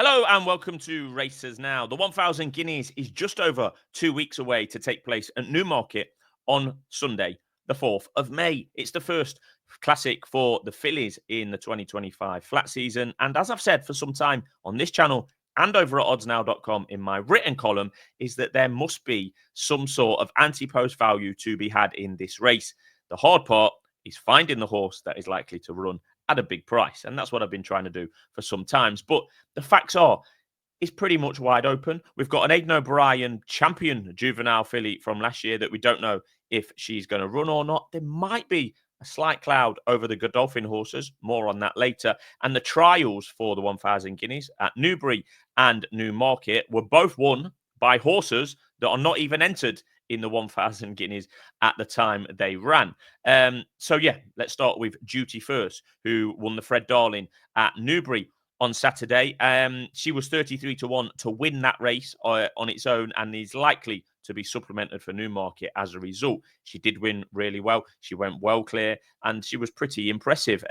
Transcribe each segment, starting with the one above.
Hello and welcome to Racers Now. The 1000 Guineas is just over 2 weeks away to take place at Newmarket on Sunday, the 4th of May. It's the first classic for the fillies in the 2025 flat season. And as I've said for some time on this channel and over at oddsnow.com in my written column, is that there must be some sort of anti-post value to be had in this race. The hard part is finding the horse that is likely to run at a big price. And that's what I've been trying to do for some times. But the facts are, it's pretty much wide open. We've got an Aidan O'Brien champion juvenile filly from last year that we don't know if she's going to run or not. There might be a slight cloud over the Godolphin horses. More on that later. And the trials for the 1000 Guineas at Newbury and Newmarket were both won by horses that are not even entered in the 1000 Guineas at the time they ran. So yeah, let's start with Duty First, who won the Fred Darling at Newbury on Saturday. She was 33 to 1 to win that race on its own and is likely to be supplemented for Newmarket as a result. She did win really well. She went well clear and she was pretty impressive.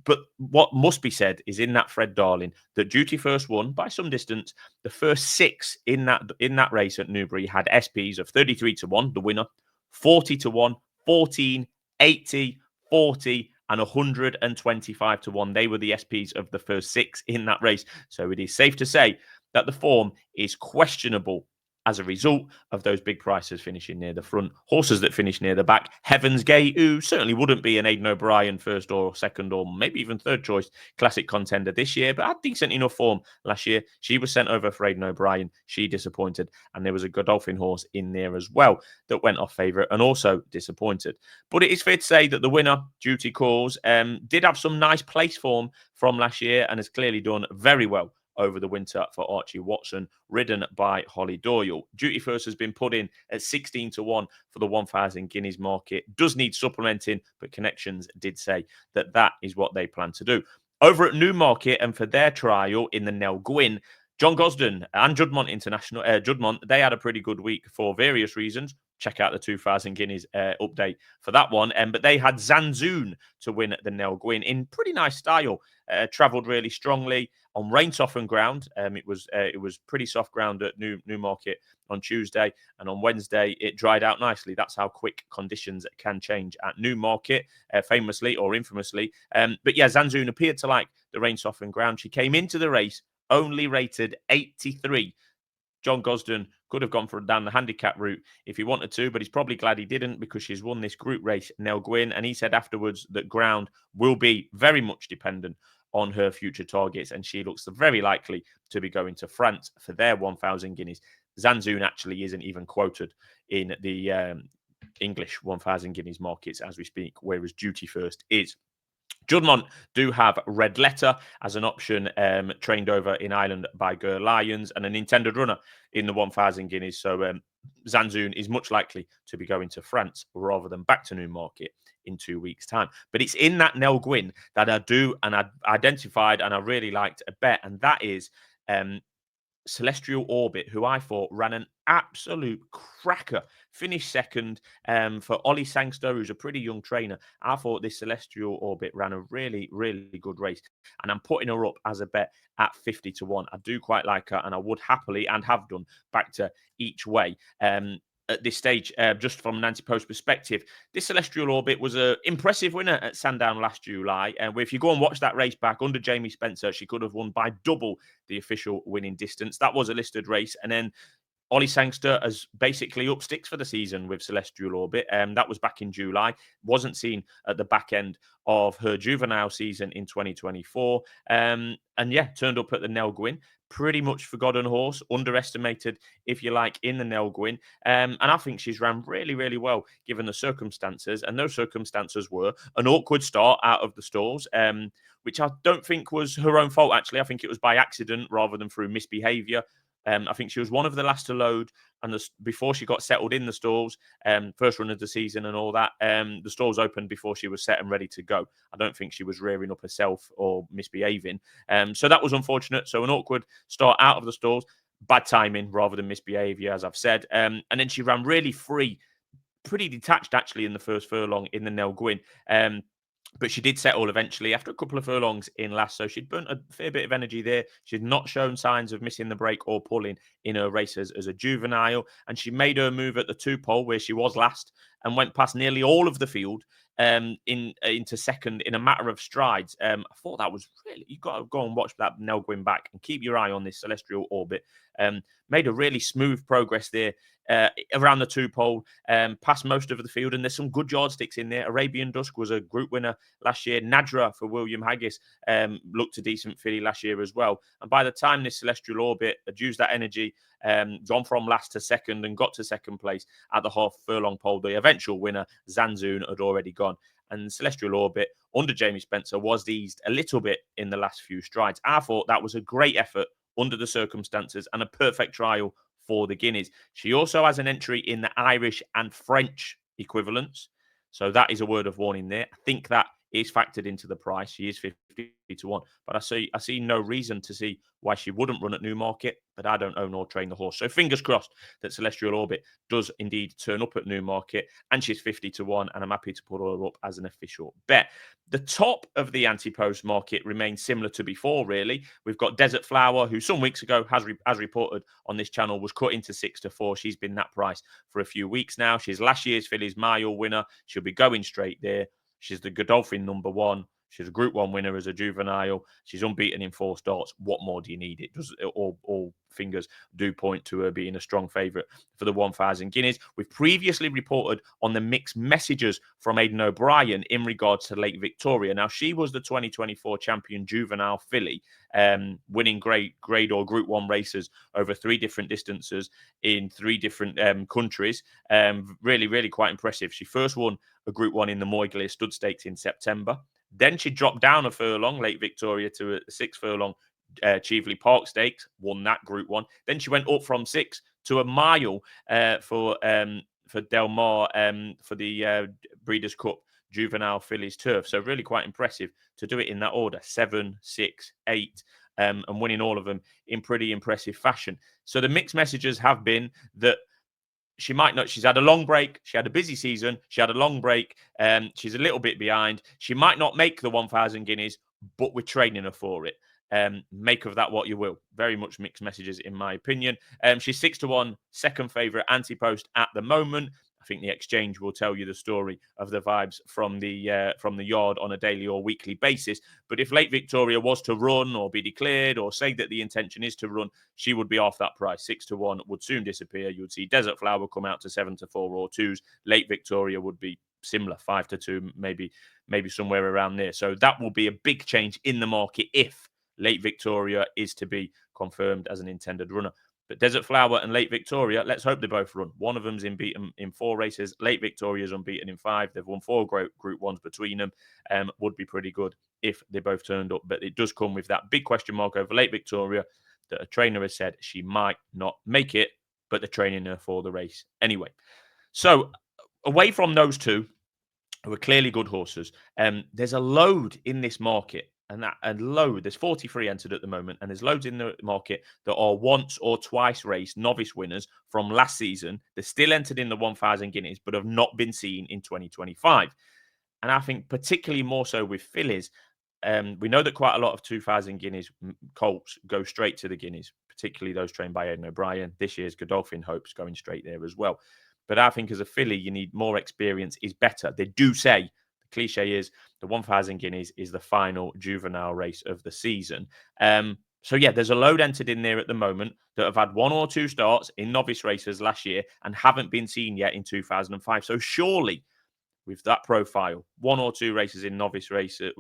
But what must be said is in that Fred Darling that Duty First won by some distance. The first six in that race at Newbury had SPs of 33 to 1, the winner, 40 to 1, 14, 80, 40, and 125 to 1. They were the SPs of the first six in that race. So it is safe to say that the form is questionable as a result of those big prices finishing near the front. Horses that finish near the back. Heaven's Gate, who certainly wouldn't be an Aidan O'Brien first or second or maybe even third choice classic contender this year, but had decent enough form last year. She was sent over for Aidan O'Brien. She disappointed. And there was a Godolphin horse in there as well that went off favourite and also disappointed. But it is fair to say that the winner, Duty Calls, did have some nice place form from last year and has clearly done very well over the winter for Archie Watson, ridden by Holly Doyle. Duty First has been put in at 16 to 1 for the 1000 Guineas market. Does need supplementing, but Connections did say that that is what they plan to do. Over at Newmarket and for their trial in the Nell Gwyn, John Gosden and Juddmonte International, Juddmonte, they had a pretty good week for various reasons. Check out the 2000 Guineas update for that one. But they had Zanzoon to win at the Nell Gwyn in pretty nice style. Travelled really strongly on rain-softened ground. It was pretty soft ground at Newmarket on Tuesday, and on Wednesday it dried out nicely. That's how quick conditions can change at Newmarket, famously or infamously. But yeah, Zanzoon appeared to like the rain-softened ground. She came into the race only rated 83. John Gosden could have gone down the handicap route if he wanted to, but he's probably glad he didn't because she's won this group race, Nell Gwyn, and he said afterwards that ground will be very much dependent on her future targets, and she looks very likely to be going to France for their 1000 Guineas. Zanzoon actually isn't even quoted in the English 1000 Guineas markets as we speak, whereas Duty First is. Juddmonte do have Red Letter as an option, trained over in Ireland by Ger Lions, and an intended runner in the 1000 Guineas. So Zanzoon is much likely to be going to France rather than back to Newmarket in 2 weeks' time. But it's in that Nell Gwyn that I do and I identified and I really liked a bet, and that is Celestial Orbit, who I thought ran an absolute cracker. Finished second for Ollie Sangster, who's a pretty young trainer. I thought this Celestial Orbit ran a really, really good race. And I'm putting her up as a bet at 50 to 1. I do quite like her, and I would happily, and have done, back to each way. At this stage, just from an anti-post perspective, this Celestial Orbit was an impressive winner at Sandown last July. And if you go and watch that race back under Jamie Spencer, she could have won by double the official winning distance. That was a listed race. And then Ollie Sangster has basically up sticks for the season with Celestial Orbit. That was back in July. Wasn't seen at the back end of her juvenile season in 2024. And yeah, turned up at the Nell Gwyn. Pretty much forgotten horse, underestimated, if you like, in the Nell Gwyn. And I think she's ran really, really well given the circumstances. And those circumstances were an awkward start out of the stalls, which I don't think was her own fault, actually. I think it was by accident rather than through misbehaviour. I think she was one of the last to load, and before she got settled in the stalls, first run of the season and all that, the stalls opened before she was set and ready to go. I don't think she was rearing up herself or misbehaving. So that was unfortunate. So an awkward start out of the stalls, bad timing rather than misbehaviour, as I've said. And then she ran really free, pretty detached actually in the first furlong in the Nell Gwyn. But she did settle eventually after a couple of furlongs in last, so she'd burnt a fair bit of energy there. She'd not shown signs of missing the break or pulling in her races as a juvenile, and she made her move at the two pole where she was last and went past nearly all of the field into second in a matter of strides. I thought that was really, you've got to go and watch that Nell Gwyn back and keep your eye on this Celestial Orbit. Made a really smooth progress there around the two pole, past most of the field, and there's some good yardsticks in there. Arabian Dusk was a group winner last year. Nadra for William Haggis looked a decent filly last year as well. And by the time this Celestial Orbit had used that energy, gone from last to second and got to second place at the half furlong pole, the eventual winner, Zanzoon, had already gone. And Celestial Orbit, under Jamie Spencer, was eased a little bit in the last few strides. I thought that was a great effort under the circumstances and a perfect trial for the Guineas. She also has an entry in the Irish and French equivalents. So that is a word of warning there. I think that is factored into the price. She is 50-1. But I see no reason to see why she wouldn't run at Newmarket, but I don't own or train the horse. So fingers crossed that Celestial Orbit does indeed turn up at Newmarket, and she's 50-1, and I'm happy to put her up as an official bet. The top of the anti-post market remains similar to before, really. We've got Desert Flower, who some weeks ago, as reported on this channel, was cut into 6-4. She's been that price for a few weeks now. She's last year's Fillies Mile winner. She'll be going straight there. She's the Godolphin #1. She's a Group 1 winner as a juvenile. She's unbeaten in 4 starts. What more do you need? It does. All fingers do point to her being a strong favourite for the 1,000 Guineas. We've previously reported on the mixed messages from Aidan O'Brien in regards to Lake Victoria. Now, she was the 2024 champion juvenile filly, winning grade or Group 1 races over 3 different distances in 3 different countries. Really, really quite impressive. She first won a Group 1 in the Moyglare Stud Stakes in September. Then she dropped down a furlong, Lake Victoria, to a 6 furlong Cheveley Park Stakes, won that Group 1. Then she went up from 6 to a mile for Del Mar for the Breeders' Cup Juvenile Fillies Turf. So really quite impressive to do it in that order, 7, 6, 8, and winning all of them in pretty impressive fashion. So the mixed messages have been that she might not. She's had a long break. She had a busy season. She had a long break. She's a little bit behind. She might not make the 1,000 Guineas, but we're training her for it. Make of that what you will. Very much mixed messages, in my opinion. She's 6-1, second favourite anti-post at the moment. I think the exchange will tell you the story of the vibes from the yard on a daily or weekly basis. But if Lake Victoria was to run or be declared or say that the intention is to run, she would be off that price. 6-1 would soon disappear. You would see Desert Flower come out to 7-4 or 2s. Lake Victoria would be similar, 5-2, maybe somewhere around there. So that will be a big change in the market if Lake Victoria is to be confirmed as an intended runner. But Desert Flower and Lake Victoria, let's hope they both run. One of them's unbeaten in 4 races. Lake Victoria's unbeaten in 5. They've won 4 Group 1s between them. Would be pretty good if they both turned up. But it does come with that big question mark over Lake Victoria that a trainer has said she might not make it, but they're training her for the race anyway. So away from those two, who are clearly good horses, there's a load in this market. There's 43 entered at the moment, and there's loads in the market that are once or twice raced novice winners from last season. They're still entered in the 1,000 Guineas, but have not been seen in 2025. And I think particularly more so with fillies, we know that quite a lot of 2,000 Guineas colts go straight to the Guineas, particularly those trained by Aidan O'Brien. This year's Godolphin Hope's going straight there as well. But I think as a filly, you need more experience is better. They do say, the cliche is, the 1,000 Guineas is the final juvenile race of the season. So yeah, there's a load entered in there at the moment that have had 1 or 2 starts in novice races last year and haven't been seen yet in 2005. So surely, with that profile, 1 or 2 races in novice races,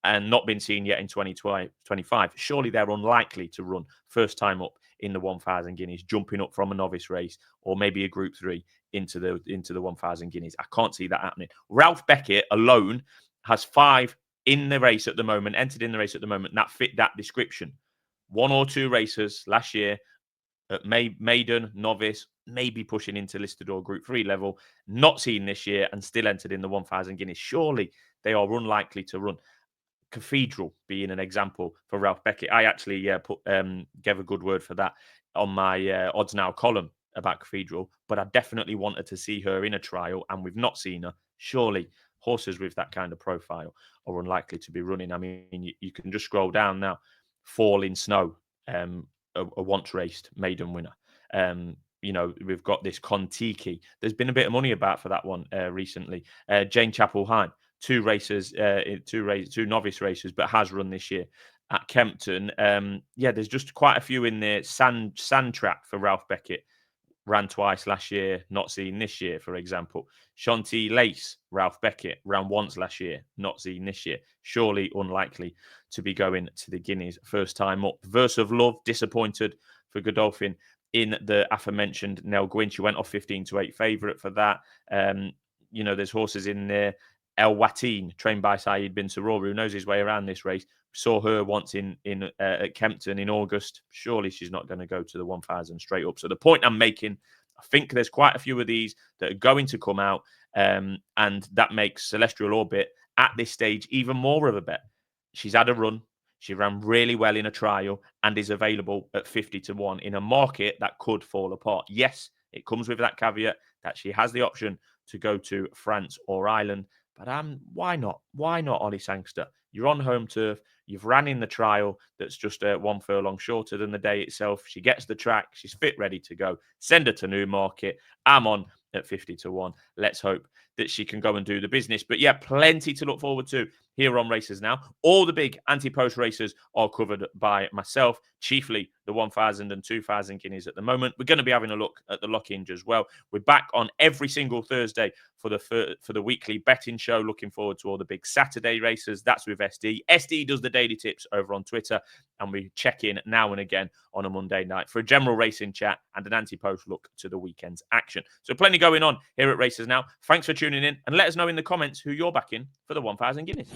and not been seen yet in 2025, surely they're unlikely to run first time up in the 1,000 Guineas, jumping up from a novice race or maybe a Group 3 into the 1,000 Guineas. I can't see that happening. Ralph Beckett alone has 5 in the race at the moment, entered in the race at the moment, that fit that description. 1 or 2 races last year at maiden, novice, maybe pushing into listed or Group 3 level, not seen this year and still entered in the 1,000 Guineas. Surely they are unlikely to run. Cathedral being an example for Ralph Beckett. I actually gave a good word for that on my Odds Now column about Cathedral, but I definitely wanted to see her in a trial, and we've not seen her. Surely horses with that kind of profile are unlikely to be running. I mean, you can just scroll down now. Fall in Snow, a once raced maiden winner. We've got this Contiki. There's been a bit of money about for that one recently. Jane Chapel-Hine, two novice races, but has run this year at Kempton. There's just quite a few in there. Sand Trap for Ralph Beckett. Ran twice last year, not seen this year, for example. Shanti Lace, Ralph Beckett, ran once last year, not seen this year. Surely unlikely to be going to the Guineas first time up. Verse of Love, disappointed for Godolphin in the aforementioned Nell Gwyn. She went off 15-8 favourite for that. There's horses in there. El Wateen, trained by Saeed bin Sarora, who knows his way around this race. Saw her once at Kempton in August. Surely she's not going to go to the 1,000 straight up. So the point I'm making, I think there's quite a few of these that are going to come out, and that makes Celestial Orbit at this stage even more of a bet. She's had a run. She ran really well in a trial and is available at 50-1 in a market that could fall apart. Yes, it comes with that caveat that she has the option to go to France or Ireland. But why not? Why not, Ollie Sangster? You're on home turf. You've ran in the trial that's just 1 furlong shorter than the day itself. She gets the track. She's fit, ready to go. Send her to Newmarket. I'm on at 50-1. Let's hope that she can go and do the business. But yeah, plenty to look forward to here on Races Now. All the big anti-post races are covered by myself, chiefly the 1,000 and 2,000 guineas at the moment. We're going to be having a look at the Lock-Inge as well. We're back on every single Thursday for the weekly betting show. Looking forward to all the big Saturday races. That's with SD. SD does the daily tips over on Twitter, and we check in now and again on a Monday night for a general racing chat and an anti-post look to the weekend's action. So plenty going on here at Races Now. Thanks for tuning in, and let us know in the comments who you're backing for the 1,000 guineas.